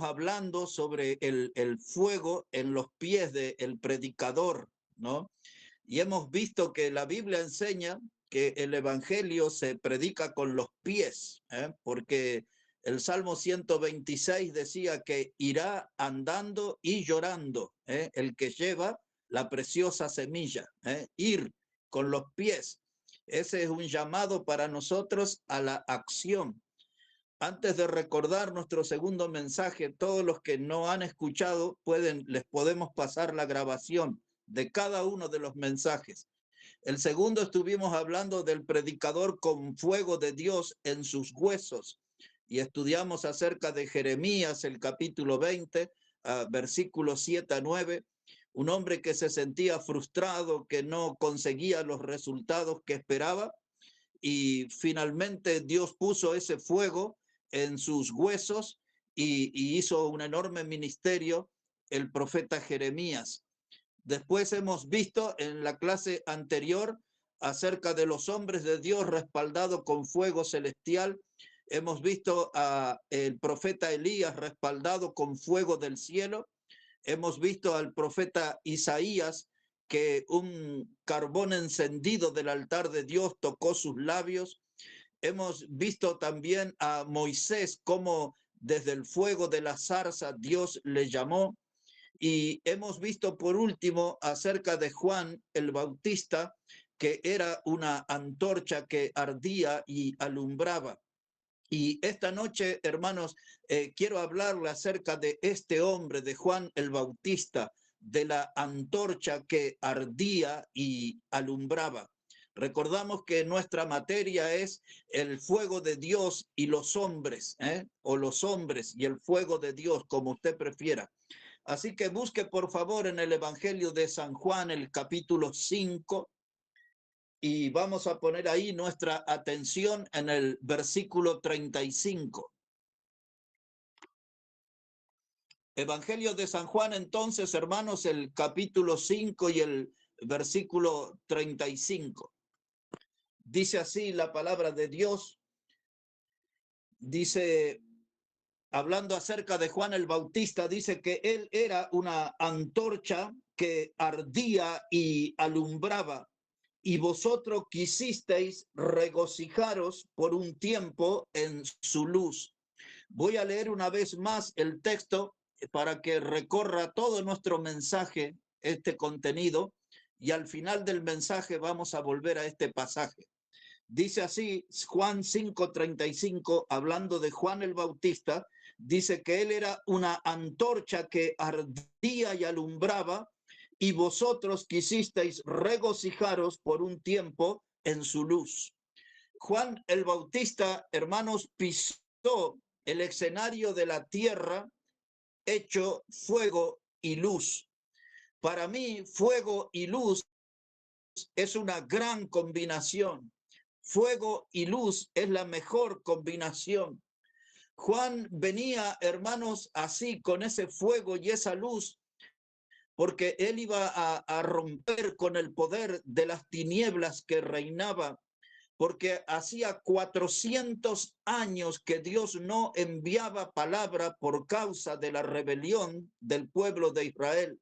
estuvimos hablando sobre el fuego en los pies del predicador, ¿no? Y hemos visto que la Biblia enseña que el evangelio se predica con los pies, porque el Salmo 126 decía que irá andando y llorando, el que lleva la preciosa semilla, ir con los pies. Ese es un llamado para nosotros a la acción. Antes de recordar nuestro segundo mensaje, todos los que no han escuchado les podemos pasar la grabación de cada uno de los mensajes. El segundo estuvimos hablando del predicador con fuego de Dios en sus huesos y estudiamos acerca de Jeremías, el capítulo 20, versículos 7 a 9, un hombre que se sentía frustrado, que no conseguía los resultados que esperaba, y finalmente Dios puso ese fuego en sus huesos y hizo un enorme ministerio el profeta Jeremías. Después hemos visto en la clase anterior acerca de los hombres de Dios respaldados con fuego celestial. Hemos visto al profeta Elías respaldado con fuego del cielo. Hemos visto al profeta Isaías que un carbón encendido del altar de Dios tocó sus labios. Hemos visto también a Moisés cómo desde el fuego de la zarza Dios le llamó. Y hemos visto por último acerca de Juan el Bautista, que era una antorcha que ardía y alumbraba. Y esta noche, hermanos, quiero hablarle acerca de este hombre, de Juan el Bautista, de la antorcha que ardía y alumbraba. Recordamos que nuestra materia es el fuego de Dios y los hombres, o los hombres y el fuego de Dios, como usted prefiera. Así que busque por favor en el Evangelio de San Juan, el capítulo 5, y vamos a poner ahí nuestra atención en el versículo 35. Evangelio de San Juan, entonces, hermanos, el capítulo 5 y el versículo 35. Dice así la palabra de Dios. Dice, hablando acerca de Juan el Bautista, dice que él era una antorcha que ardía y alumbraba, y vosotros quisisteis regocijaros por un tiempo en su luz. Voy a leer una vez más el texto para que recorra todo nuestro mensaje, este contenido, y al final del mensaje vamos a volver a este pasaje. Dice así, Juan 5:35, hablando de Juan el Bautista, dice que él era una antorcha que ardía y alumbraba, y vosotros quisisteis regocijaros por un tiempo en su luz. Juan el Bautista, hermanos, pisó el escenario de la tierra hecho fuego y luz. Para mí, fuego y luz es una gran combinación. Fuego y luz es la mejor combinación. Juan venía, hermanos, así con ese fuego y esa luz, porque él iba a romper con el poder de las tinieblas que reinaba, porque hacía 400 años que Dios no enviaba palabra por causa de la rebelión del pueblo de Israel.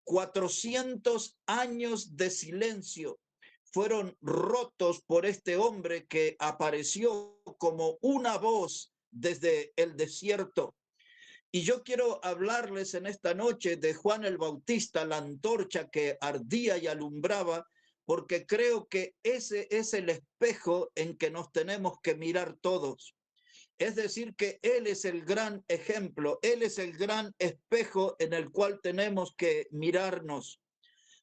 400 años de silencio fueron rotos por este hombre que apareció como una voz desde el desierto. Y yo quiero hablarles en esta noche de Juan el Bautista, la antorcha que ardía y alumbraba, porque creo que ese es el espejo en que nos tenemos que mirar todos. Es decir, que Él es el gran ejemplo, Él es el gran espejo en el cual tenemos que mirarnos,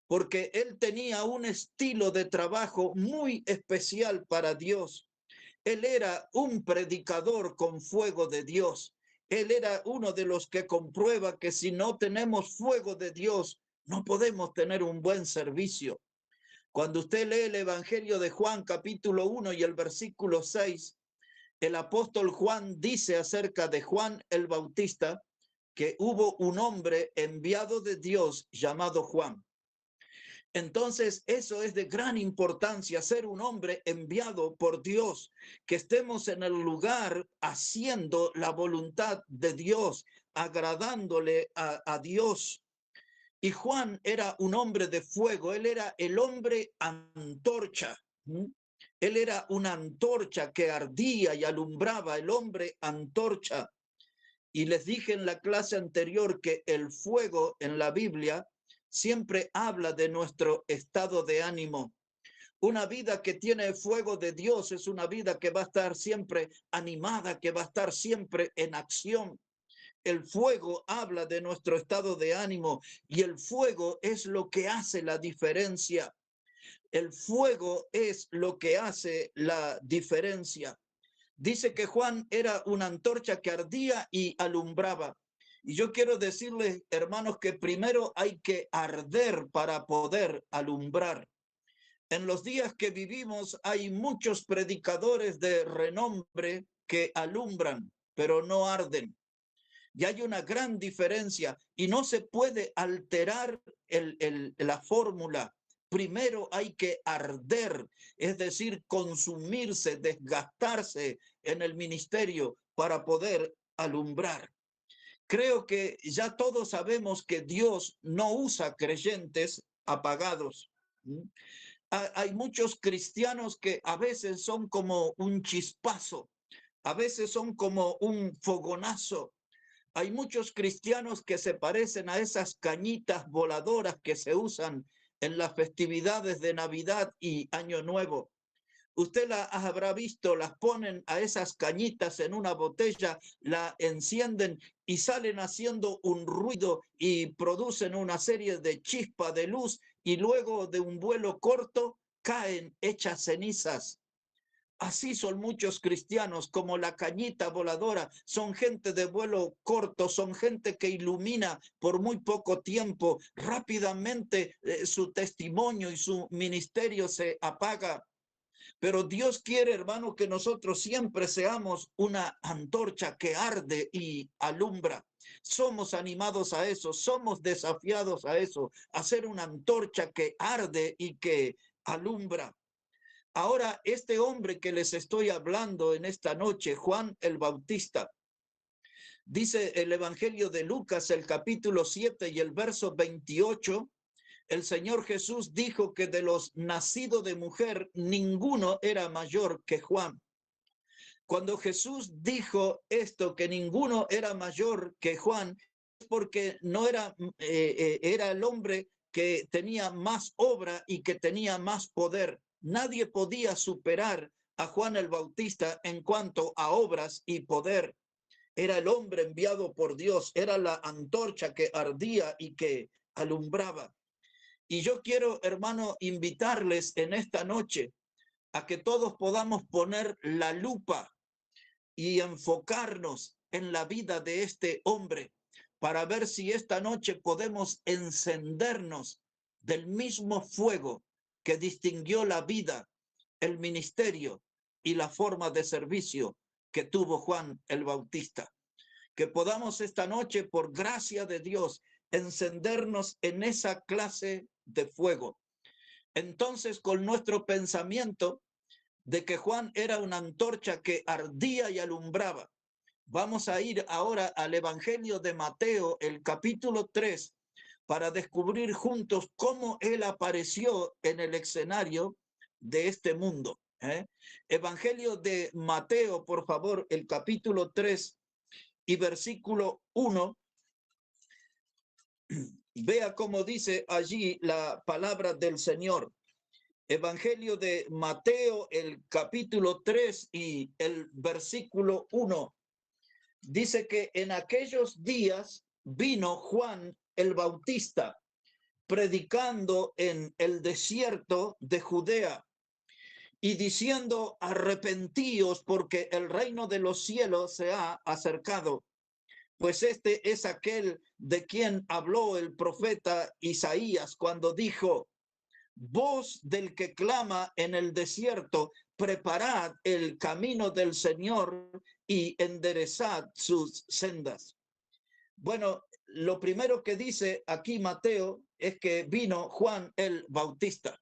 porque Él tenía un estilo de trabajo muy especial para Dios. Él era un predicador con fuego de Dios. Él era uno de los que comprueba que si no tenemos fuego de Dios, no podemos tener un buen servicio. Cuando usted lee el Evangelio de Juan, capítulo 1 y el versículo 6, el apóstol Juan dice acerca de Juan el Bautista que hubo un hombre enviado de Dios llamado Juan. Entonces, eso es de gran importancia, ser un hombre enviado por Dios, que estemos en el lugar haciendo la voluntad de Dios, agradándole a Dios. Y Juan era un hombre de fuego, él era el hombre antorcha. Él era una antorcha que ardía y alumbraba, el hombre antorcha. Y les dije en la clase anterior que el fuego en la Biblia siempre habla de nuestro estado de ánimo. Una vida que tiene fuego de Dios es una vida que va a estar siempre animada, que va a estar siempre en acción. El fuego habla de nuestro estado de ánimo y el fuego es lo que hace la diferencia. El fuego es lo que hace la diferencia. Dice que Juan era una antorcha que ardía y alumbraba. Y yo quiero decirles, hermanos, que primero hay que arder para poder alumbrar. En los días que vivimos hay muchos predicadores de renombre que alumbran, pero no arden. Y hay una gran diferencia y no se puede alterar la fórmula. Primero hay que arder, es decir, consumirse, desgastarse en el ministerio para poder alumbrar. Creo que ya todos sabemos que Dios no usa creyentes apagados. Hay muchos cristianos que a veces son como un chispazo, a veces son como un fogonazo. Hay muchos cristianos que se parecen a esas cañitas voladoras que se usan en las festividades de Navidad y Año Nuevo. Usted las habrá visto, las ponen a esas cañitas en una botella, la encienden y salen haciendo un ruido y producen una serie de chispas de luz y luego de un vuelo corto caen hechas cenizas. Así son muchos cristianos, como la cañita voladora, son gente de vuelo corto, son gente que ilumina por muy poco tiempo, rápidamente su testimonio y su ministerio se apaga. Pero Dios quiere, hermano, que nosotros siempre seamos una antorcha que arde y alumbra. Somos animados a eso, somos desafiados a eso, a ser una antorcha que arde y que alumbra. Ahora, este hombre que les estoy hablando en esta noche, Juan el Bautista, dice el Evangelio de Lucas, el capítulo 7 y el verso 28, el Señor Jesús dijo que de los nacidos de mujer, ninguno era mayor que Juan. Cuando Jesús dijo esto, que ninguno era mayor que Juan, es porque no era, era el hombre que tenía más obra y que tenía más poder. Nadie podía superar a Juan el Bautista en cuanto a obras y poder. Era el hombre enviado por Dios, era la antorcha que ardía y que alumbraba. Y yo quiero, hermano, invitarles en esta noche a que todos podamos poner la lupa y enfocarnos en la vida de este hombre para ver si esta noche podemos encendernos del mismo fuego que distinguió la vida, el ministerio y la forma de servicio que tuvo Juan el Bautista. Que podamos esta noche, por gracia de Dios, encendernos en esa clase de fuego. Entonces, con nuestro pensamiento de que Juan era una antorcha que ardía y alumbraba, vamos a ir ahora al Evangelio de Mateo, el capítulo 3, para descubrir juntos cómo él apareció en el escenario de este mundo. Evangelio de Mateo, por favor, el capítulo 3 y versículo 1. Vea cómo dice allí la palabra del Señor. Evangelio de Mateo, el capítulo 3 y el versículo 1. Dice que en aquellos días vino Juan el Bautista, predicando en el desierto de Judea y diciendo: arrepentíos, porque el reino de los cielos se ha acercado. Pues este es aquel de quien habló el profeta Isaías cuando dijo: voz del que clama en el desierto, preparad el camino del Señor y enderezad sus sendas. Bueno, lo primero que dice aquí Mateo es que vino Juan el Bautista.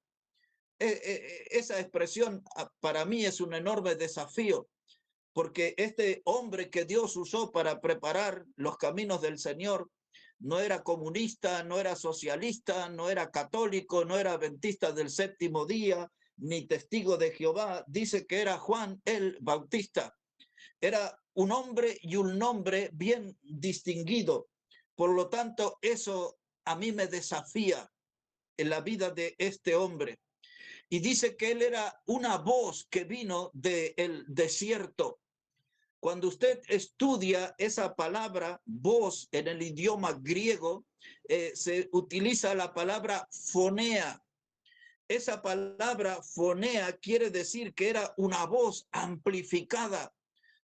Esa expresión para mí es un enorme desafío, porque este hombre que Dios usó para preparar los caminos del Señor no era comunista, no era socialista, no era católico, no era adventista del séptimo día, ni testigo de Jehová. Dice que era Juan el Bautista. Era un hombre y un nombre bien distinguido. Por lo tanto, eso a mí me desafía en la vida de este hombre. Y dice que él era una voz que vino del desierto. Cuando usted estudia esa palabra voz en el idioma griego, se utiliza la palabra fonea. Esa palabra fonea quiere decir que era una voz amplificada,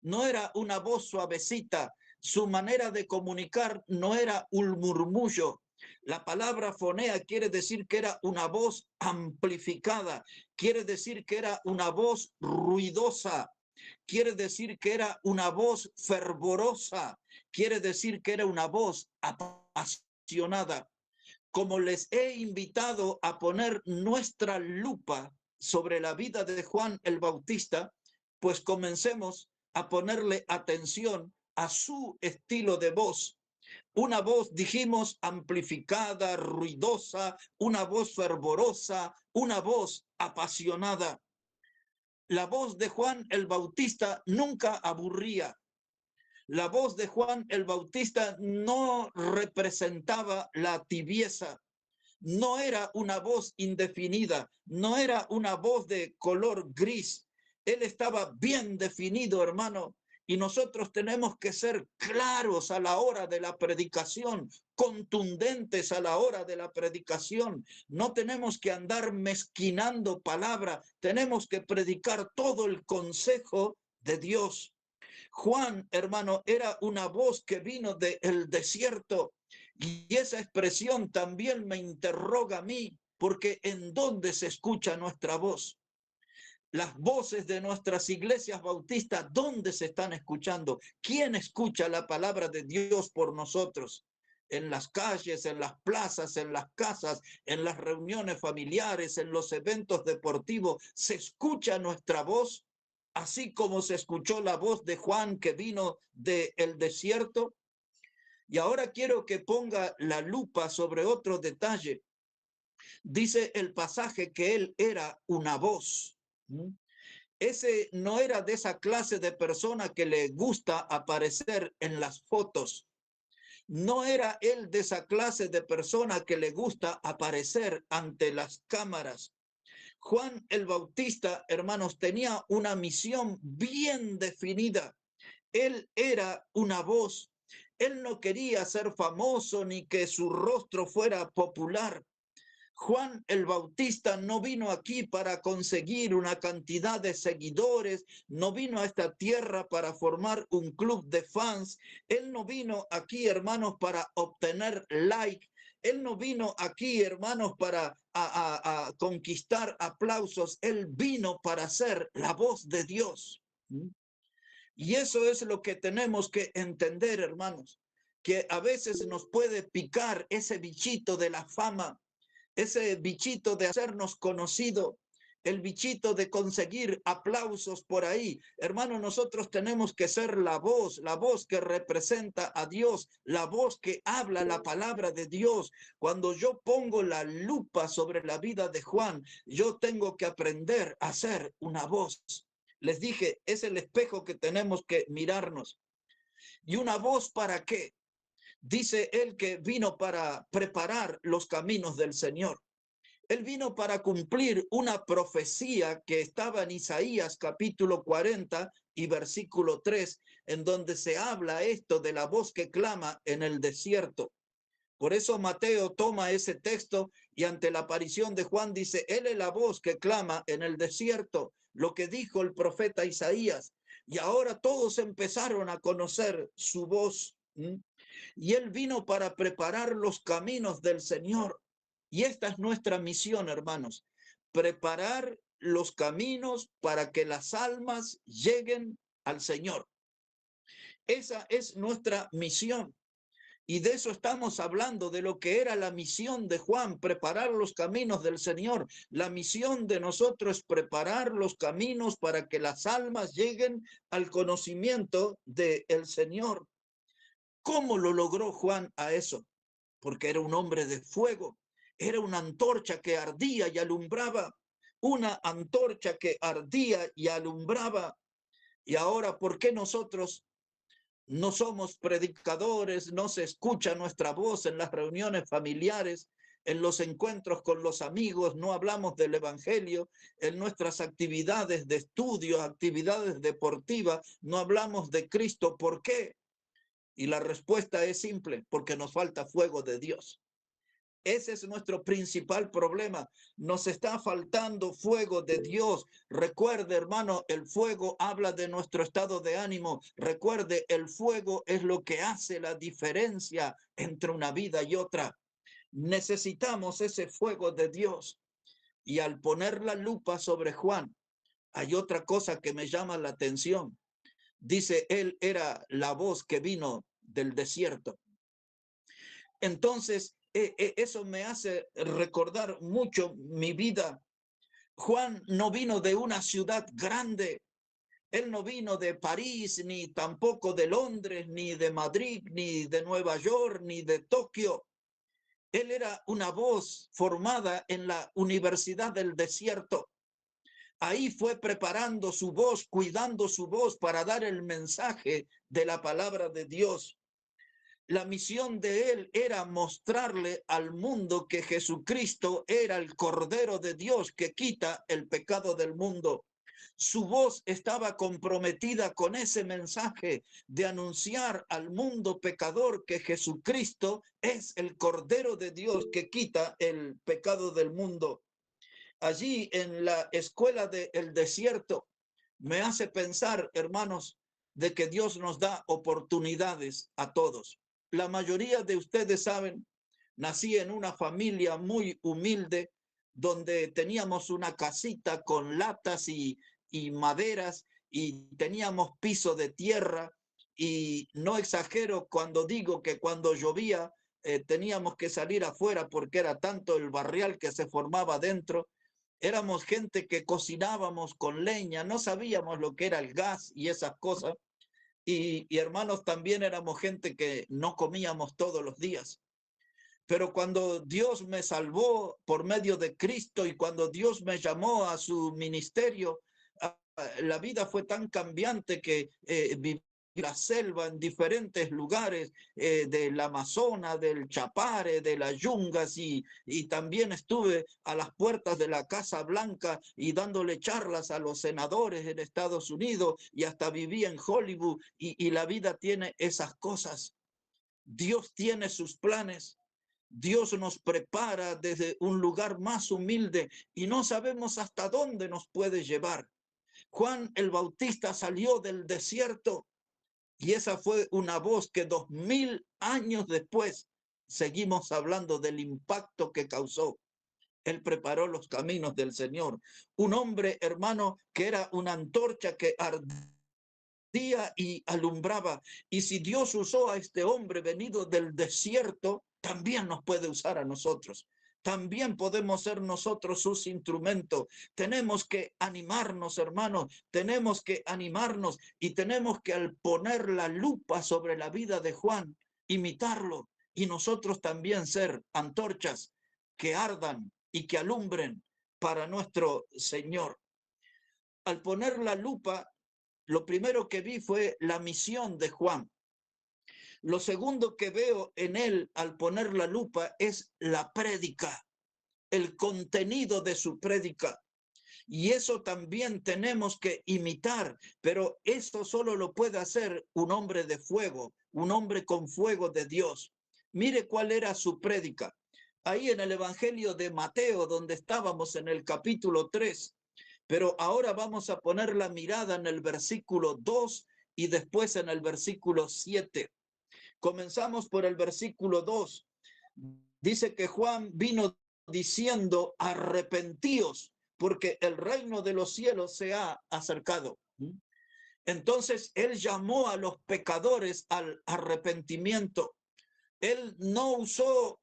no era una voz suavecita. Su manera de comunicar no era un murmullo. La palabra fonea quiere decir que era una voz amplificada, quiere decir que era una voz ruidosa, quiere decir que era una voz fervorosa, quiere decir que era una voz apasionada. Como les he invitado a poner nuestra lupa sobre la vida de Juan el Bautista, pues comencemos a ponerle atención a su estilo de voz. Una voz, dijimos, amplificada, ruidosa, una voz fervorosa, una voz apasionada. La voz de Juan el Bautista nunca aburría. La voz de Juan el Bautista no representaba la tibieza. No era una voz indefinida, no era una voz de color gris. Él estaba bien definido, hermano, y nosotros tenemos que ser claros a la hora de la predicación, contundentes a la hora de la predicación. No tenemos que andar mezquinando palabra, tenemos que predicar todo el consejo de Dios. Juan, hermano, era una voz que vino del desierto, y esa expresión también me interroga a mí, porque ¿en dónde se escucha nuestra voz? Las voces de nuestras iglesias bautistas, ¿dónde se están escuchando? ¿Quién escucha la palabra de Dios por nosotros? En las calles, en las plazas, en las casas, en las reuniones familiares, en los eventos deportivos, ¿se escucha nuestra voz? Así como se escuchó la voz de Juan que vino del desierto. Y ahora quiero que ponga la lupa sobre otro detalle. Dice el pasaje que él era una voz. Ese no era de esa clase de persona que le gusta aparecer en las fotos. No era él de esa clase de persona que le gusta aparecer ante las cámaras. Juan el Bautista, hermanos, tenía una misión bien definida. Él era una voz. Él no quería ser famoso ni que su rostro fuera popular. Juan el Bautista no vino aquí para conseguir una cantidad de seguidores, no vino a esta tierra para formar un club de fans. Él no vino aquí, hermanos, para obtener like. Él no vino aquí, hermanos, para a conquistar aplausos. Él vino para ser la voz de Dios. Y eso es lo que tenemos que entender, hermanos, que a veces nos puede picar ese bichito de la fama, ese bichito de hacernos conocido, el bichito de conseguir aplausos por ahí. Hermano, nosotros tenemos que ser la voz que representa a Dios, la voz que habla la palabra de Dios. Cuando yo pongo la lupa sobre la vida de Juan, yo tengo que aprender a ser una voz. Les dije, es el espejo que tenemos que mirarnos. ¿Y una voz para qué? Dice él que vino para preparar los caminos del Señor. Él vino para cumplir una profecía que estaba en Isaías capítulo 40 y versículo 3, en donde se habla esto de la voz que clama en el desierto. Por eso Mateo toma ese texto y ante la aparición de Juan dice, él es la voz que clama en el desierto, lo que dijo el profeta Isaías. Y ahora todos empezaron a conocer su voz. Y él vino para preparar los caminos del Señor. Y esta es nuestra misión, hermanos, preparar los caminos para que las almas lleguen al Señor. Esa es nuestra misión. Y de eso estamos hablando, de lo que era la misión de Juan, preparar los caminos del Señor. La misión de nosotros es preparar los caminos para que las almas lleguen al conocimiento del Señor. ¿Cómo lo logró Juan a eso? Porque era un hombre de fuego, era una antorcha que ardía y alumbraba, una antorcha que ardía y alumbraba. Y ahora, ¿por qué nosotros no somos predicadores, no se escucha nuestra voz en las reuniones familiares, en los encuentros con los amigos, no hablamos del evangelio, en nuestras actividades de estudio, actividades deportivas, no hablamos de Cristo? ¿Por qué? Y la respuesta es simple, porque nos falta fuego de Dios. Ese es nuestro principal problema. Nos está faltando fuego de Dios. Recuerde, hermano, el fuego habla de nuestro estado de ánimo. Recuerde, el fuego es lo que hace la diferencia entre una vida y otra. Necesitamos ese fuego de Dios. Y al poner la lupa sobre Juan, hay otra cosa que me llama la atención. Dice, él era la voz que vino del desierto. Entonces, eso me hace recordar mucho mi vida. Juan no vino de una ciudad grande. Él no vino de París, ni tampoco de Londres, ni de Madrid, ni de Nueva York, ni de Tokio. Él era una voz formada en la Universidad del Desierto. Ahí fue preparando su voz, cuidando su voz para dar el mensaje de la palabra de Dios. La misión de él era mostrarle al mundo que Jesucristo era el Cordero de Dios que quita el pecado del mundo. Su voz estaba comprometida con ese mensaje de anunciar al mundo pecador que Jesucristo es el Cordero de Dios que quita el pecado del mundo. Allí en la escuela del desierto me hace pensar, hermanos, de que Dios nos da oportunidades a todos. La mayoría de ustedes saben, nací en una familia muy humilde, donde teníamos una casita con latas y maderas, y teníamos piso de tierra, y no exagero cuando digo que cuando llovía teníamos que salir afuera porque era tanto el barrial que se formaba dentro. Éramos gente que cocinábamos con leña, no sabíamos lo que era el gas y esas cosas. Y hermanos, también éramos gente que no comíamos todos los días. Pero cuando Dios me salvó por medio de Cristo y cuando Dios me llamó a su ministerio, la vida fue tan cambiante que viví la selva en diferentes lugares del Amazonas, del Chapare, de las Yungas, y también estuve a las puertas de la Casa Blanca y dándole charlas a los senadores en Estados Unidos, y hasta viví en Hollywood, y la vida tiene esas cosas. Dios tiene sus planes. Dios nos prepara desde un lugar más humilde y no sabemos hasta dónde nos puede llevar. Juan el Bautista salió del desierto y esa fue una voz que 2000 años después seguimos hablando del impacto que causó. Él preparó los caminos del Señor. Un hombre, hermano, que era una antorcha que ardía y alumbraba. Y si Dios usó a este hombre venido del desierto, también nos puede usar a nosotros. También podemos ser nosotros sus instrumentos. Tenemos que animarnos, hermanos. Tenemos que animarnos y tenemos que, al poner la lupa sobre la vida de Juan, imitarlo y nosotros también ser antorchas que ardan y que alumbren para nuestro Señor. Al poner la lupa, lo primero que vi fue la misión de Juan. Lo segundo que veo en él al poner la lupa es la prédica, el contenido de su prédica. Y eso también tenemos que imitar, pero eso solo lo puede hacer un hombre de fuego, un hombre con fuego de Dios. Mire cuál era su prédica. Ahí en el Evangelio de Mateo, donde estábamos en el capítulo 3, pero ahora vamos a poner la mirada en el versículo 2 y después en el versículo 7. Comenzamos por el versículo 2. Dice que Juan vino diciendo: arrepentíos, porque el reino de los cielos se ha acercado. Entonces él llamó a los pecadores al arrepentimiento. Él no usó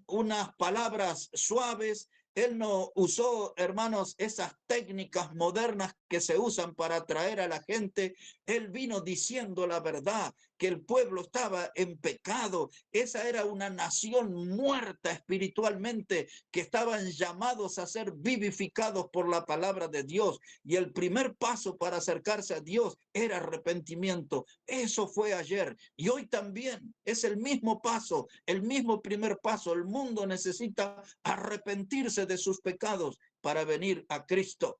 unas palabras suaves, él no usó, hermanos, esas técnicas modernas que se usan para atraer a la gente. Él vino diciendo la verdad, que el pueblo estaba en pecado. Esa era una nación muerta espiritualmente, que estaban llamados a ser vivificados por la palabra de Dios. Y el primer paso para acercarse a Dios era arrepentimiento. Eso fue ayer y hoy también es el mismo paso, el mismo primer paso. El mundo necesita arrepentirse de sus pecados para venir a Cristo.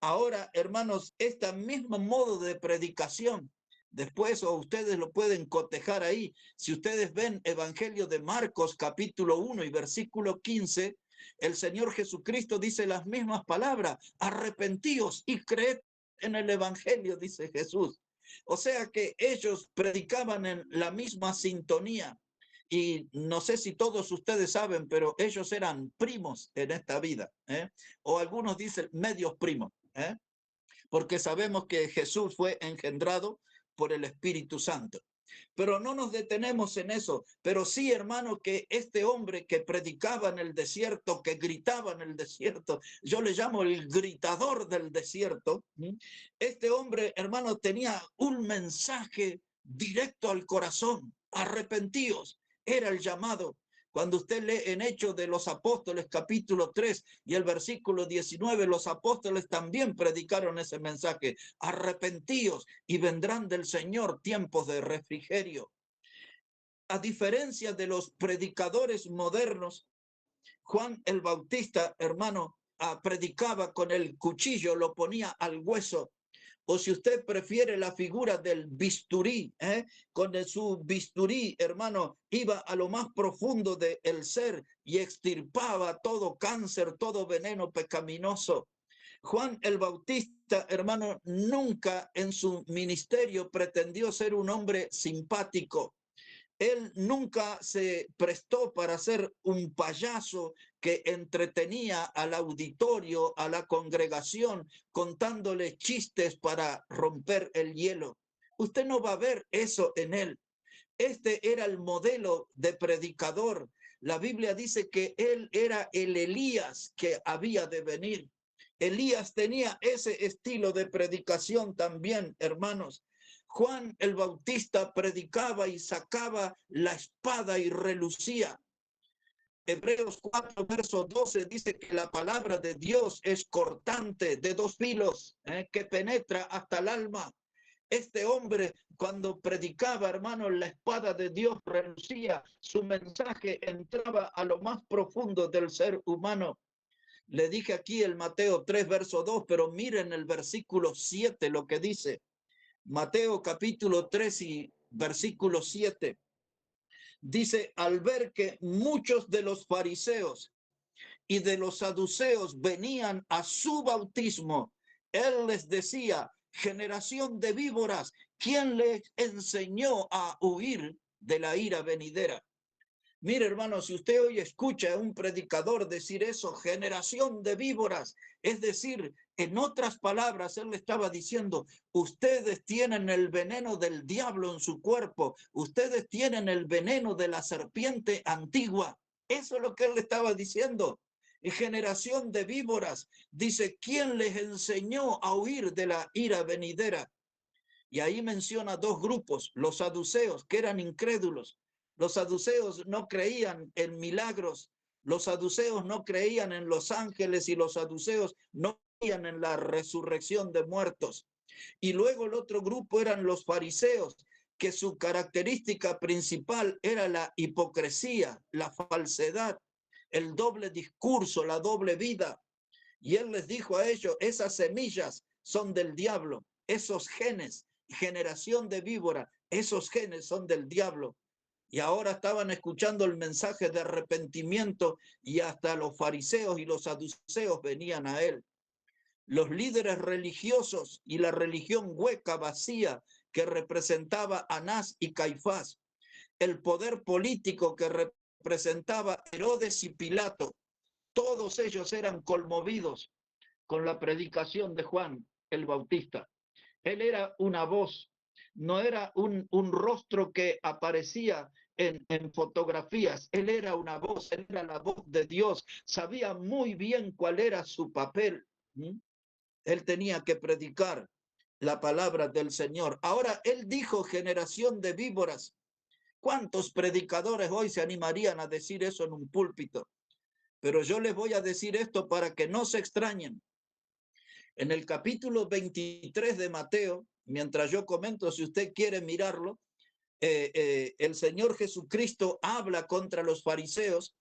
Ahora, hermanos, este mismo modo de predicación, después o ustedes lo pueden cotejar ahí, si ustedes ven Evangelio de Marcos capítulo 1 y versículo 15, el Señor Jesucristo dice las mismas palabras: arrepentíos y creed en el Evangelio, dice Jesús. O sea que ellos predicaban en la misma sintonía. Y no sé si todos ustedes saben, pero ellos eran primos en esta vida, o algunos dicen medios primos, porque sabemos que Jesús fue engendrado por el Espíritu Santo. Pero no nos detenemos en eso, pero sí, hermano, que este hombre que predicaba en el desierto, que gritaba en el desierto, yo le llamo el gritador del desierto, este hombre, hermano, tenía un mensaje directo al corazón: arrepentíos, era el llamado. Cuando usted lee en Hechos de los Apóstoles capítulo 3 y el versículo 19, los apóstoles también predicaron ese mensaje: arrepentíos y vendrán del Señor tiempos de refrigerio. A diferencia de los predicadores modernos, Juan el Bautista, hermano, predicaba con el cuchillo, lo ponía al hueso. O si usted prefiere la figura del bisturí, con su bisturí, hermano, iba a lo más profundo del ser y extirpaba todo cáncer, todo veneno pecaminoso. Juan el Bautista, hermano, nunca en su ministerio pretendió ser un hombre simpático. Él nunca se prestó para ser un payaso que entretenía al auditorio, a la congregación, contándole chistes para romper el hielo. Usted no va a ver eso en él. Este era el modelo de predicador. La Biblia dice que él era el Elías que había de venir. Elías tenía ese estilo de predicación también, hermanos. Juan el Bautista predicaba y sacaba la espada y relucía. Hebreos 4, verso 12 dice que la palabra de Dios es cortante, de dos filos, que penetra hasta el alma. Este hombre, cuando predicaba, hermano, la espada de Dios relucía, su mensaje entraba a lo más profundo del ser humano. Le dije aquí el Mateo 3, verso 2, pero miren el versículo 7 lo que dice. Mateo capítulo 3 y versículo 7. Dice: al ver que muchos de los fariseos y de los saduceos venían a su bautismo, él les decía: generación de víboras, ¿quién les enseñó a huir de la ira venidera? Mire, hermano, si usted hoy escucha a un predicador decir eso, generación de víboras, es decir, en otras palabras, él le estaba diciendo: ustedes tienen el veneno del diablo en su cuerpo, ustedes tienen el veneno de la serpiente antigua. Eso es lo que él le estaba diciendo. Y generación de víboras, dice: ¿quién les enseñó a huir de la ira venidera? Y ahí menciona dos grupos: los saduceos, que eran incrédulos. Los saduceos no creían en milagros, los saduceos no creían en los ángeles y los saduceos no creían en la resurrección de muertos. Y luego el otro grupo eran los fariseos, que su característica principal era la hipocresía, la falsedad, el doble discurso, la doble vida. Y él les dijo a ellos: esas semillas son del diablo, esos genes, generación de víbora, esos genes son del diablo. Y ahora estaban escuchando el mensaje de arrepentimiento y hasta los fariseos y los saduceos venían a él. Los líderes religiosos y la religión hueca, vacía, que representaba Anás y Caifás, el poder político que representaba Herodes y Pilato, todos ellos eran conmovidos con la predicación de Juan el Bautista. Él era una voz, no era un rostro que aparecía en fotografías. Él era una voz, él era la voz de Dios. Sabía muy bien cuál era su papel. Él tenía que predicar la palabra del Señor. Ahora, él dijo generación de víboras. ¿Cuántos predicadores hoy se animarían a decir eso en un púlpito? Pero yo les voy a decir esto para que no se extrañen. En el capítulo 23 de Mateo, mientras yo comento, si usted quiere mirarlo, el Señor Jesucristo habla contra los fariseos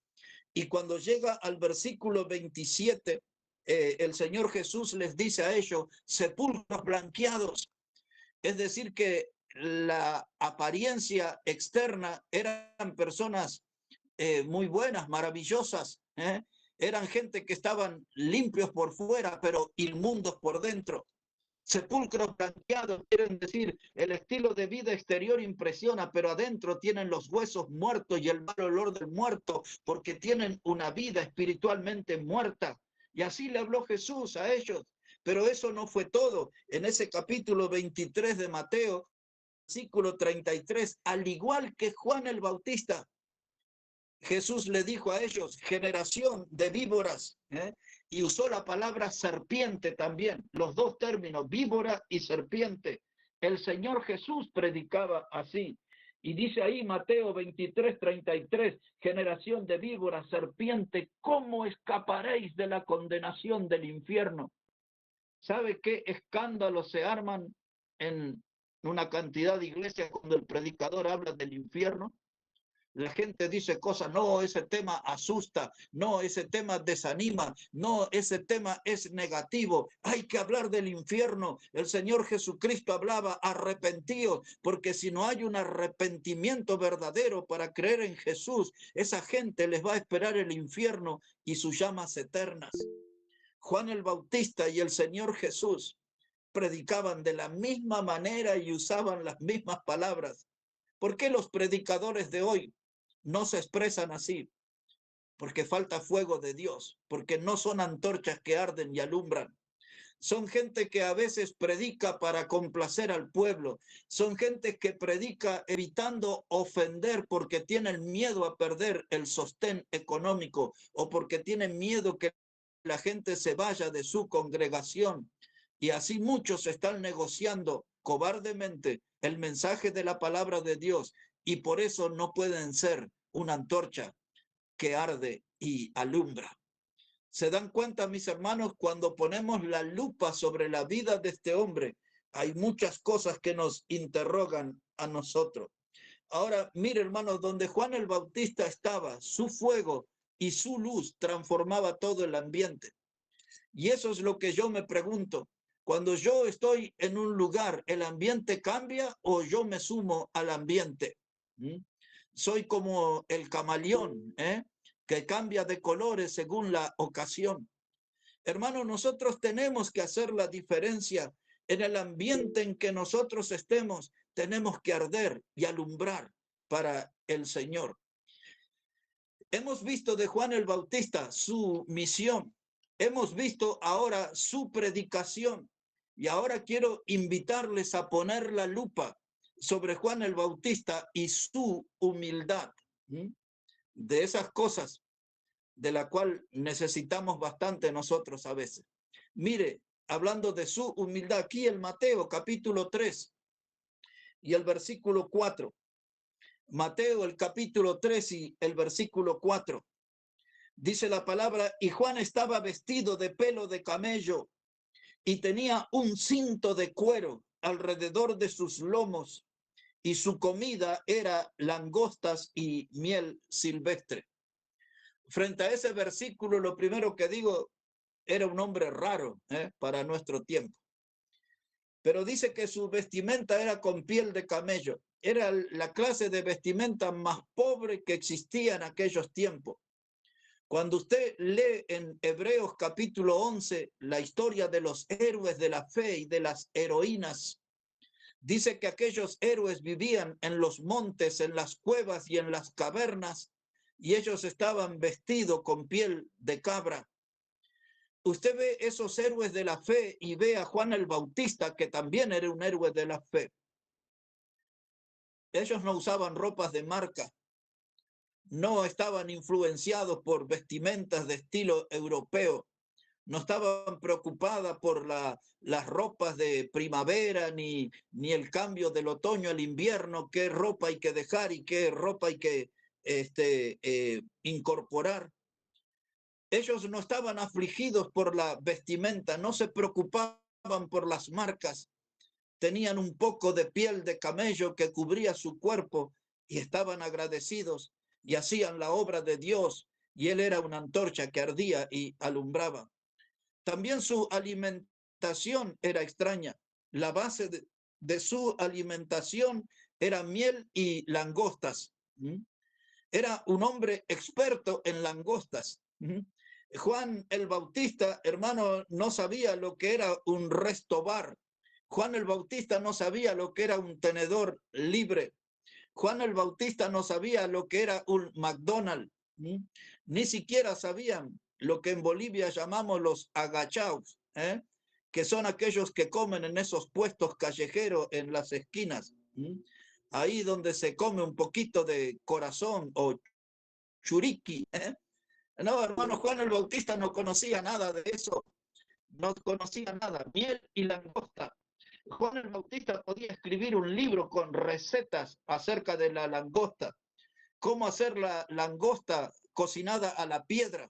y cuando llega al versículo 27, el Señor Jesús les dice a ellos, sepulcros blanqueados. Es decir, que la apariencia externa eran personas muy buenas, maravillosas, eran gente que estaban limpios por fuera, pero inmundos por dentro. Sepulcros blanqueados quieren decir, el estilo de vida exterior impresiona, pero adentro tienen los huesos muertos y el mal olor del muerto, porque tienen una vida espiritualmente muerta. Y así le habló Jesús a ellos. Pero eso no fue todo. En ese capítulo 23 de Mateo, versículo 33, al igual que Juan el Bautista, Jesús le dijo a ellos, generación de víboras, y usó la palabra serpiente también, los dos términos, víbora y serpiente. El Señor Jesús predicaba así. Y dice ahí Mateo 23:33, generación de víboras, serpiente, ¿cómo escaparéis de la condenación del infierno? ¿Sabe qué escándalos se arman en una cantidad de iglesias cuando el predicador habla del infierno? La gente dice cosas, no, ese tema asusta, no, ese tema desanima, no, ese tema es negativo. Hay que hablar del infierno. El Señor Jesucristo hablaba, arrepentíos, porque si no hay un arrepentimiento verdadero para creer en Jesús, esa gente les va a esperar el infierno y sus llamas eternas. Juan el Bautista y el Señor Jesús predicaban de la misma manera y usaban las mismas palabras. ¿Por qué los predicadores de hoy no se expresan así? Porque falta fuego de Dios, porque no son antorchas que arden y alumbran. Son gente que a veces predica para complacer al pueblo. Son gente que predica evitando ofender porque tienen miedo a perder el sostén económico o porque tienen miedo que la gente se vaya de su congregación. Y así muchos están negociando cobardemente el mensaje de la palabra de Dios y por eso no pueden ser una antorcha que arde y alumbra. ¿Se dan cuenta, mis hermanos, cuando ponemos la lupa sobre la vida de este hombre? Hay muchas cosas que nos interrogan a nosotros. Ahora, mire, hermanos, donde Juan el Bautista estaba, su fuego y su luz transformaba todo el ambiente. Y eso es lo que yo me pregunto. Cuando yo estoy en un lugar, ¿el ambiente cambia o yo me sumo al ambiente? Soy como el camaleón, que cambia de colores según la ocasión. Hermano, nosotros tenemos que hacer la diferencia. En el ambiente en que nosotros estemos, tenemos que arder y alumbrar para el Señor. Hemos visto de Juan el Bautista su misión. Hemos visto ahora su predicación. Y ahora quiero invitarles a poner la lupa sobre Juan el Bautista y su humildad. De esas cosas de la cual necesitamos bastante nosotros a veces. Mire, hablando de su humildad, aquí en Mateo capítulo 3 y el versículo 4. Mateo el capítulo 3 y el versículo 4. Dice la palabra, y Juan estaba vestido de pelo de camello y tenía un cinto de cuero alrededor de sus lomos y su comida era langostas y miel silvestre. Frente a ese versículo, lo primero que digo, era un hombre raro para nuestro tiempo. Pero dice que su vestimenta era con piel de camello. Era la clase de vestimenta más pobre que existía en aquellos tiempos. Cuando usted lee en Hebreos capítulo 11 la historia de los héroes de la fe y de las heroínas, dice que aquellos héroes vivían en los montes, en las cuevas y en las cavernas, y ellos estaban vestidos con piel de cabra. Usted ve esos héroes de la fe y ve a Juan el Bautista, que también era un héroe de la fe. Ellos no usaban ropas de marca, no estaban influenciados por vestimentas de estilo europeo, no estaban preocupadas por las ropas de primavera, ni el cambio del otoño al invierno, qué ropa hay que dejar y qué ropa hay que incorporar. Ellos no estaban afligidos por la vestimenta, no se preocupaban por las marcas, tenían un poco de piel de camello que cubría su cuerpo y estaban agradecidos y hacían la obra de Dios, y él era una antorcha que ardía y alumbraba. También su alimentación era extraña. La base de su alimentación era miel y langostas. Era un hombre experto en langostas. Juan el Bautista, hermano, no sabía lo que era un restobar. Juan el Bautista no sabía lo que era un tenedor libre. Juan el Bautista no sabía lo que era un McDonald's. Ni siquiera sabían lo que en Bolivia llamamos los agachaos, que son aquellos que comen en esos puestos callejeros en las esquinas. Ahí donde se come un poquito de corazón o churiqui. No, hermano, Juan el Bautista no conocía nada de eso, no conocía nada, miel y langosta. Juan el Bautista podía escribir un libro con recetas acerca de la langosta, cómo hacer la langosta cocinada a la piedra,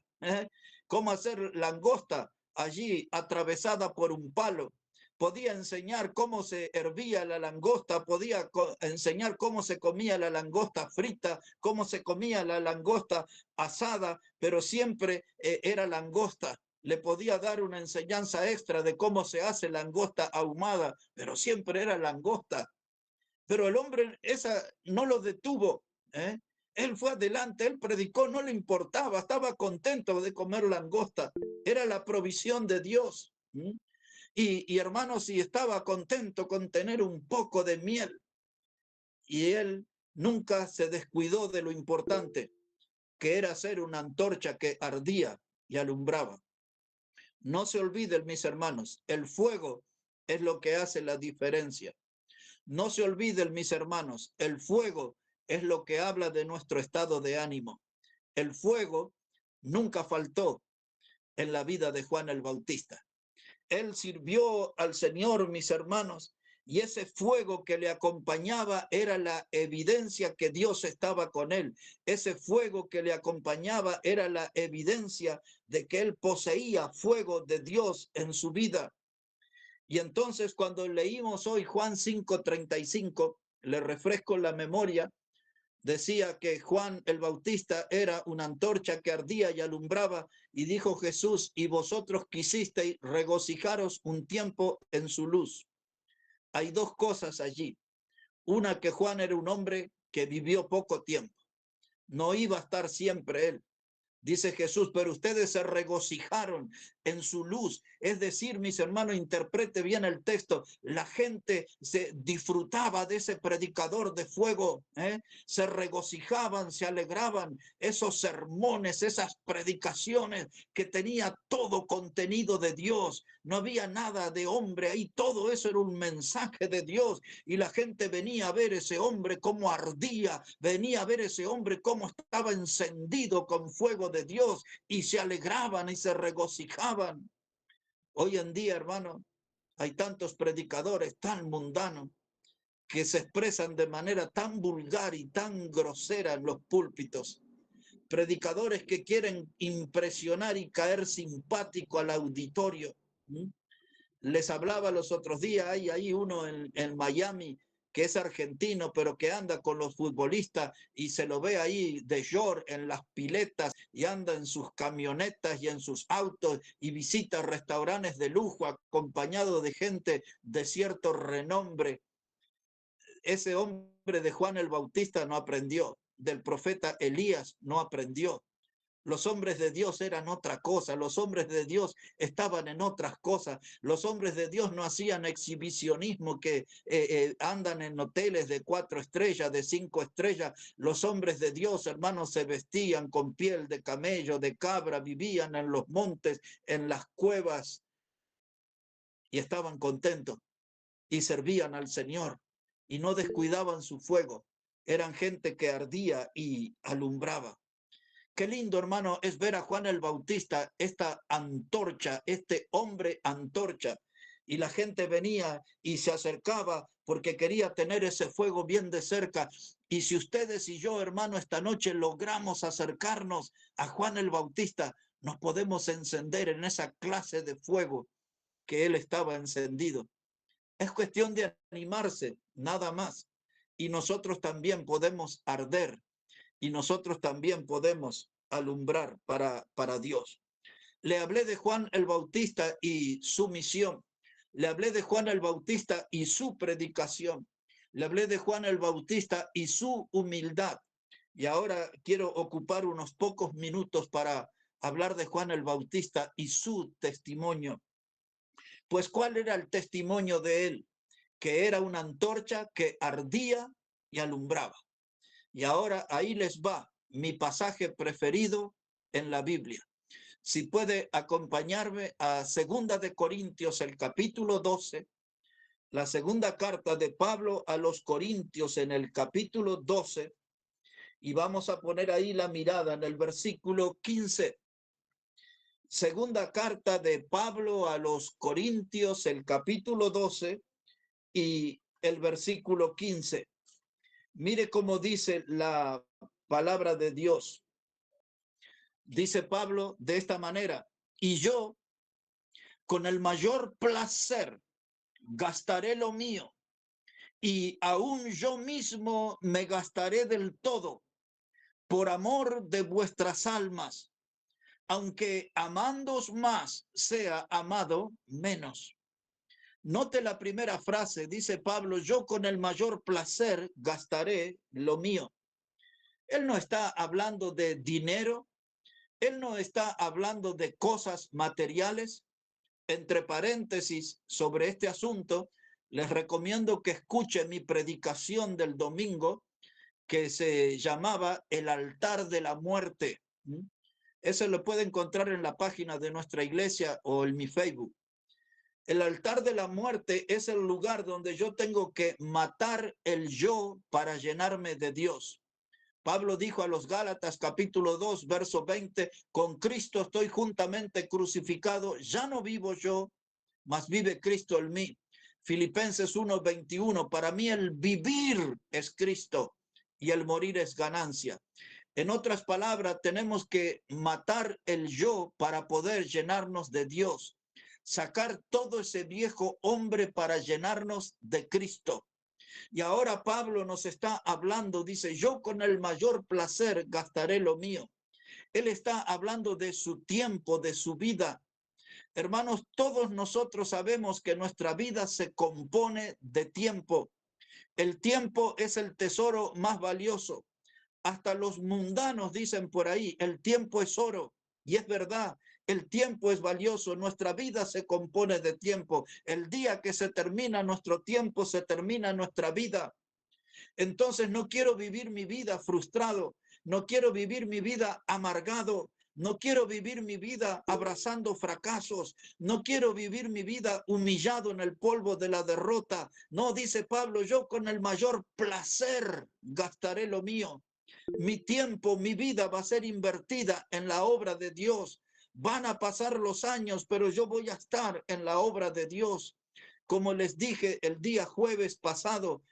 cómo hacer langosta allí atravesada por un palo. Podía enseñar cómo se hervía la langosta, podía enseñar cómo se comía la langosta frita, cómo se comía la langosta asada, pero siempre era langosta. Le podía dar una enseñanza extra de cómo se hace langosta ahumada, pero siempre era langosta. Pero el hombre esa no lo detuvo, Él fue adelante, él predicó, no le importaba, estaba contento de comer langosta, era la provisión de Dios. Y hermanos, si estaba contento con tener un poco de miel, y él nunca se descuidó de lo importante, que era ser una antorcha que ardía y alumbraba. No se olviden, mis hermanos, el fuego es lo que hace la diferencia. No se olviden, mis hermanos, el fuego es lo que habla de nuestro estado de ánimo. El fuego nunca faltó en la vida de Juan el Bautista. Él sirvió al Señor, mis hermanos, y ese fuego que le acompañaba era la evidencia que Dios estaba con él. Ese fuego que le acompañaba era la evidencia de que él poseía fuego de Dios en su vida. Y entonces cuando leímos hoy Juan 5:35, le refresco la memoria, decía que Juan el Bautista era una antorcha que ardía y alumbraba, y dijo Jesús: y vosotros quisisteis regocijaros un tiempo en su luz. Hay dos cosas allí. Una, que Juan era un hombre que vivió poco tiempo. No iba a estar siempre él. Dice Jesús: pero ustedes se regocijaron en su luz. Es decir, mis hermanos, interprete bien el texto. La gente se disfrutaba de ese predicador de fuego, se regocijaban, se alegraban. Esos sermones, esas predicaciones que tenía todo contenido de Dios. No había nada de hombre ahí, todo eso era un mensaje de Dios. Y la gente venía a ver ese hombre cómo ardía, venía a ver ese hombre cómo estaba encendido con fuego de Dios, y se alegraban y se regocijaban. Hoy en día, hermano, hay tantos predicadores tan mundanos que se expresan de manera tan vulgar y tan grosera en los púlpitos. Predicadores que quieren impresionar y caer simpático al auditorio. Les hablaba los otros días, hay ahí uno en Miami que es argentino, pero que anda con los futbolistas y se lo ve ahí de short en las piletas, y anda en sus camionetas y en sus autos y visita restaurantes de lujo acompañado de gente de cierto renombre. Ese hombre de Juan el Bautista no aprendió, del profeta Elías no aprendió. Los hombres de Dios eran otra cosa, los hombres de Dios estaban en otras cosas, los hombres de Dios no hacían exhibicionismo que andan en hoteles de 4 estrellas, de 5 estrellas. Los hombres de Dios, hermanos, se vestían con piel de camello, de cabra, vivían en los montes, en las cuevas, y estaban contentos y servían al Señor y no descuidaban su fuego. eran gente que ardía y alumbraba. Qué lindo, hermano, es ver a Juan el Bautista, esta antorcha, este hombre antorcha. Y la gente venía y se acercaba porque quería tener ese fuego bien de cerca. Y si ustedes y yo, hermano, esta noche logramos acercarnos a Juan el Bautista, nos podemos encender en esa clase de fuego que él estaba encendido. Es cuestión de animarse, nada más. Y nosotros también podemos arder y nosotros también podemos alumbrar para Dios. Le hablé de Juan el Bautista y su misión. Le hablé de Juan el Bautista y su predicación. Le hablé de Juan el Bautista y su humildad. Y ahora quiero ocupar unos pocos minutos para hablar de Juan el Bautista y su testimonio. Pues, ¿cuál era el testimonio de él? Que era una antorcha que ardía y alumbraba. Y ahora ahí les va mi pasaje preferido en la Biblia. Si puede acompañarme a 2 de Corintios, el capítulo 12, la segunda carta de Pablo a los Corintios en el capítulo 12, y vamos a poner ahí la mirada en el versículo 15. Segunda carta de Pablo a los Corintios, el capítulo 12 y el versículo 15. Mire cómo dice la palabra de Dios. Dice Pablo de esta manera: y yo con el mayor placer gastaré lo mío, y aún yo mismo me gastaré del todo por amor de vuestras almas, aunque amándoos más sea amado menos. Note la primera frase, dice Pablo: yo con el mayor placer gastaré lo mío. Él no está hablando de dinero, él no está hablando de cosas materiales. Entre paréntesis, sobre este asunto, les recomiendo que escuchen mi predicación del domingo, que se llamaba El altar de la muerte. Eso lo puede encontrar en la página de nuestra iglesia o en mi Facebook. El altar de la muerte es el lugar donde yo tengo que matar el yo para llenarme de Dios. Pablo dijo a los Gálatas capítulo 2, verso 20, con Cristo estoy juntamente crucificado, ya no vivo yo, mas vive Cristo en mí. Filipenses 1, 21, para mí el vivir es Cristo y el morir es ganancia. En otras palabras, tenemos que matar el yo para poder llenarnos de Dios, sacar todo ese viejo hombre para llenarnos de Cristo. Y ahora Pablo nos está hablando, dice, yo con el mayor placer gastaré lo mío. Él está hablando de su tiempo, de su vida. Hermanos, todos nosotros sabemos que nuestra vida se compone de tiempo. El tiempo es el tesoro más valioso. Hasta los mundanos dicen por ahí, el tiempo es oro. Y es verdad, el tiempo es valioso. Nuestra vida se compone de tiempo. El día que se termina nuestro tiempo, se termina nuestra vida. Entonces no quiero vivir mi vida frustrado. No quiero vivir mi vida amargado. No quiero vivir mi vida abrazando fracasos. No quiero vivir mi vida humillado en el polvo de la derrota. No, dice Pablo, yo con el mayor placer gastaré lo mío. Mi tiempo, mi vida va a ser invertida en la obra de Dios. Van a pasar los años, pero yo voy a estar en la obra de Dios. Como les dije el día jueves pasado,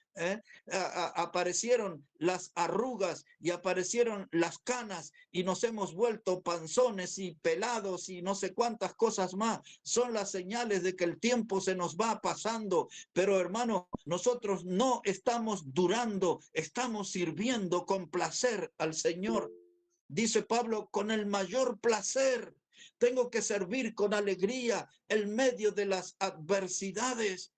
aparecieron las arrugas y aparecieron las canas y nos hemos vuelto panzones y pelados y no sé cuántas cosas más. Son las señales de que el tiempo se nos va pasando. Pero hermano, nosotros no estamos durando, estamos sirviendo con placer al Señor. Dice Pablo, con el mayor placer. Tengo que servir con alegría en medio de las adversidades.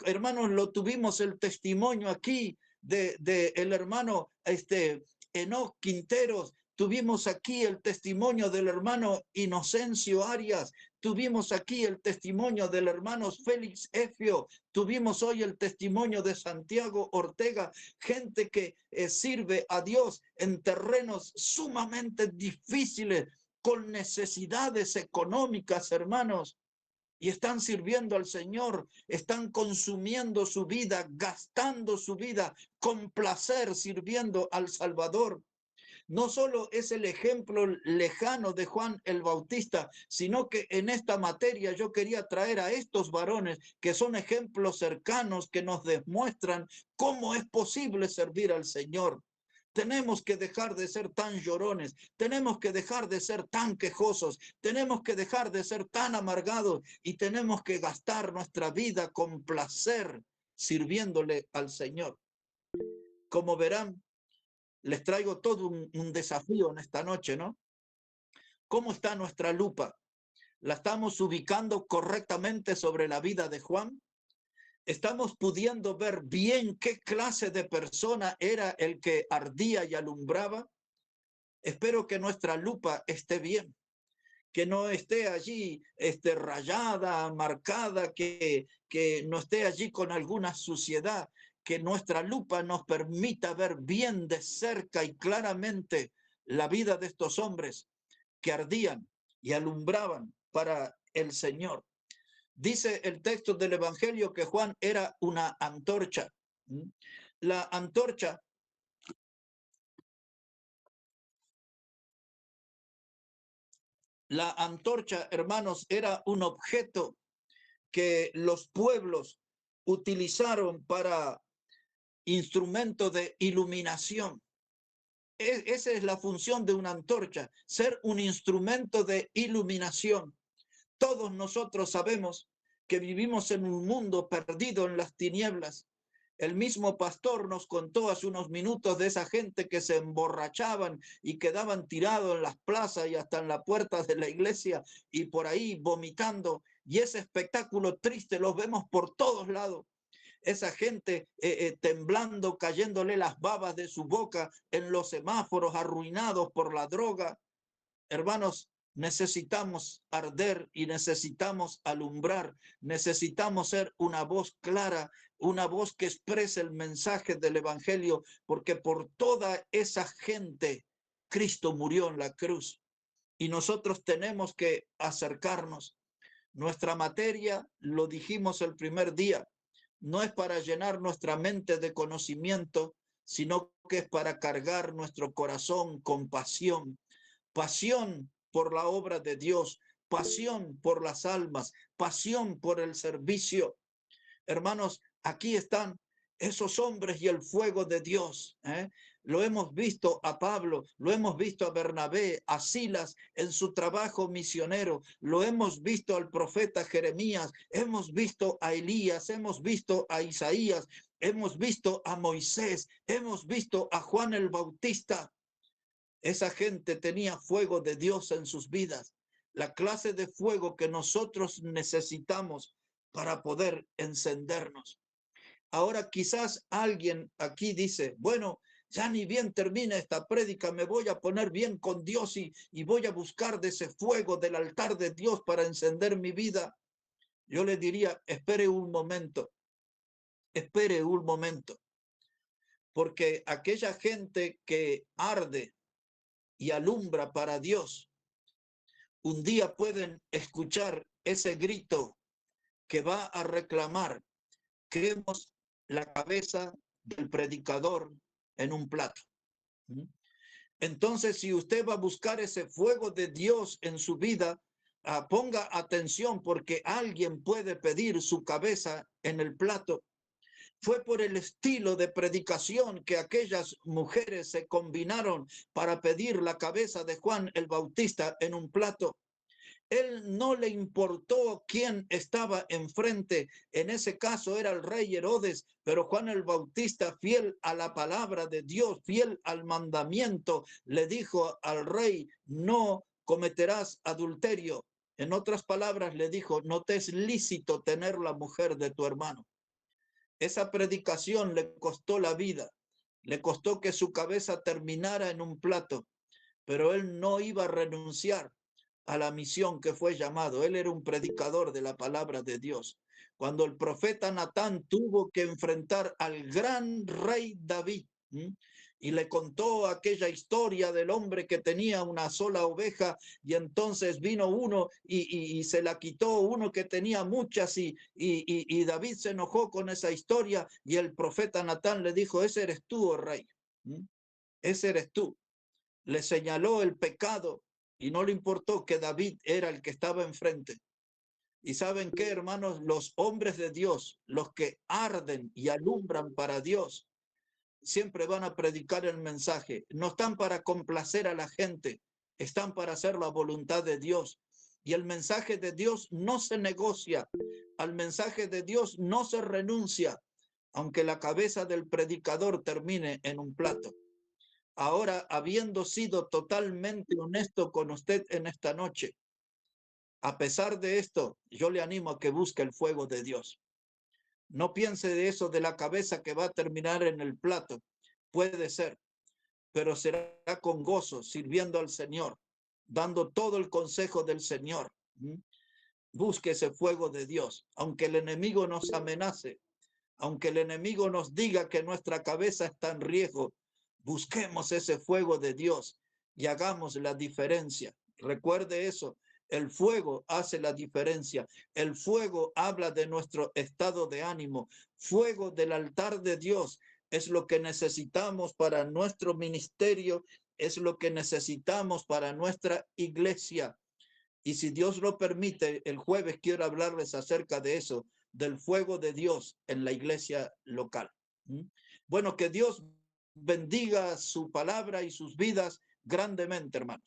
Hermanos, lo tuvimos el testimonio aquí de el hermano Enoc Quinteros. Tuvimos aquí el testimonio del hermano Inocencio Arias. Tuvimos aquí el testimonio del hermano Félix Efio. Tuvimos hoy el testimonio de Santiago Ortega. Gente que sirve a Dios en terrenos sumamente difíciles, con necesidades económicas, hermanos. y están sirviendo al Señor, están consumiendo su vida, gastando su vida con placer, sirviendo al Salvador. No solo es el ejemplo lejano de Juan el Bautista, sino que en esta materia yo quería traer a estos varones que son ejemplos cercanos que nos demuestran cómo es posible servir al Señor. Tenemos que dejar de ser tan llorones, tenemos que dejar de ser tan quejosos, tenemos que dejar de ser tan amargados y tenemos que gastar nuestra vida con placer sirviéndole al Señor. Como verán, les traigo todo un desafío en esta noche, ¿no? ¿Cómo está nuestra lupa? ¿La estamos ubicando correctamente sobre la vida de Juan? ¿Estamos pudiendo ver bien qué clase de persona era el que ardía y alumbraba? Espero que nuestra lupa esté bien, que no esté allí rayada, marcada, que no esté allí con alguna suciedad, que nuestra lupa nos permita ver bien de cerca y claramente la vida de estos hombres que ardían y alumbraban para el Señor. Dice el texto del Evangelio que Juan era una antorcha. La antorcha hermanos, era un objeto que los pueblos utilizaron para instrumento de iluminación. Esa es la función de una antorcha, ser un instrumento de iluminación. Todos nosotros sabemos que vivimos en un mundo perdido en las tinieblas. El mismo pastor nos contó hace unos minutos de esa gente que se emborrachaban y quedaban tirados en las plazas y hasta en la puerta de la iglesia y por ahí vomitando. Y ese espectáculo triste los vemos por todos lados. Esa gente temblando, cayéndole las babas de su boca en los semáforos, arruinados por la droga. Hermanos, necesitamos arder y necesitamos alumbrar, necesitamos ser una voz clara, una voz que exprese el mensaje del Evangelio, porque por toda esa gente Cristo murió en la cruz y nosotros tenemos que acercarnos. Nuestra materia, lo dijimos el primer día, no es para llenar nuestra mente de conocimiento, sino que es para cargar nuestro corazón con pasión. Pasión por la obra de Dios, pasión por las almas, pasión por el servicio. Hermanos, aquí están esos hombres y el fuego de Dios. Lo hemos visto a Pablo, lo hemos visto a Bernabé, a Silas en su trabajo misionero, lo hemos visto al profeta Jeremías, hemos visto a Elías, hemos visto a Isaías, hemos visto a Moisés, hemos visto a Juan el Bautista. Esa gente tenía fuego de Dios en sus vidas, la clase de fuego que nosotros necesitamos para poder encendernos. Ahora quizás alguien aquí dice, bueno, ya ni bien termina esta prédica, me voy a poner bien con Dios y voy a buscar de ese fuego del altar de Dios para encender mi vida. Yo le diría, espere un momento, porque aquella gente que arde y alumbra para Dios, un día pueden escuchar ese grito que va a reclamar: queremos la cabeza del predicador en un plato. Entonces, si usted va a buscar ese fuego de Dios en su vida, ponga atención, porque alguien puede pedir su cabeza en el plato. Fue por el estilo de predicación que aquellas mujeres se combinaron para pedir la cabeza de Juan el Bautista en un plato. Él no le importó quién estaba enfrente. En ese caso era el rey Herodes, pero Juan el Bautista, fiel a la palabra de Dios, fiel al mandamiento, le dijo al rey: no cometerás adulterio. En otras palabras, le dijo: no te es lícito tener la mujer de tu hermano. Esa predicación le costó la vida, le costó que su cabeza terminara en un plato, pero él no iba a renunciar a la misión que fue llamado. Él era un predicador de la palabra de Dios. Cuando el profeta Natán tuvo que enfrentar al gran rey David, y le contó aquella historia del hombre que tenía una sola oveja y entonces vino uno y se la quitó uno que tenía muchas y David se enojó con esa historia y el profeta Natán le dijo, ese eres tú, oh rey, ese eres tú. Le señaló el pecado y no le importó que David era el que estaba enfrente. Y ¿saben qué, hermanos? Los hombres de Dios, los que arden y alumbran para Dios, siempre van a predicar el mensaje. No están para complacer a la gente, están para hacer la voluntad de Dios. Y el mensaje de Dios no se negocia, al mensaje de Dios no se renuncia, aunque la cabeza del predicador termine en un plato. Ahora, habiendo sido totalmente honesto con usted en esta noche, a pesar de esto, yo le animo a que busque el fuego de Dios. No piense de eso de la cabeza que va a terminar en el plato. Puede ser, pero será con gozo, sirviendo al Señor, dando todo el consejo del Señor. Busque ese fuego de Dios, aunque el enemigo nos amenace, aunque el enemigo nos diga que nuestra cabeza está en riesgo, busquemos ese fuego de Dios y hagamos la diferencia. Recuerde eso, el fuego hace la diferencia. El fuego habla de nuestro estado de ánimo. Fuego del altar de Dios es lo que necesitamos para nuestro ministerio, es lo que necesitamos para nuestra iglesia. Y si Dios lo permite, el jueves quiero hablarles acerca de eso, del fuego de Dios en la iglesia local. Bueno, que Dios bendiga su palabra y sus vidas grandemente, hermanos.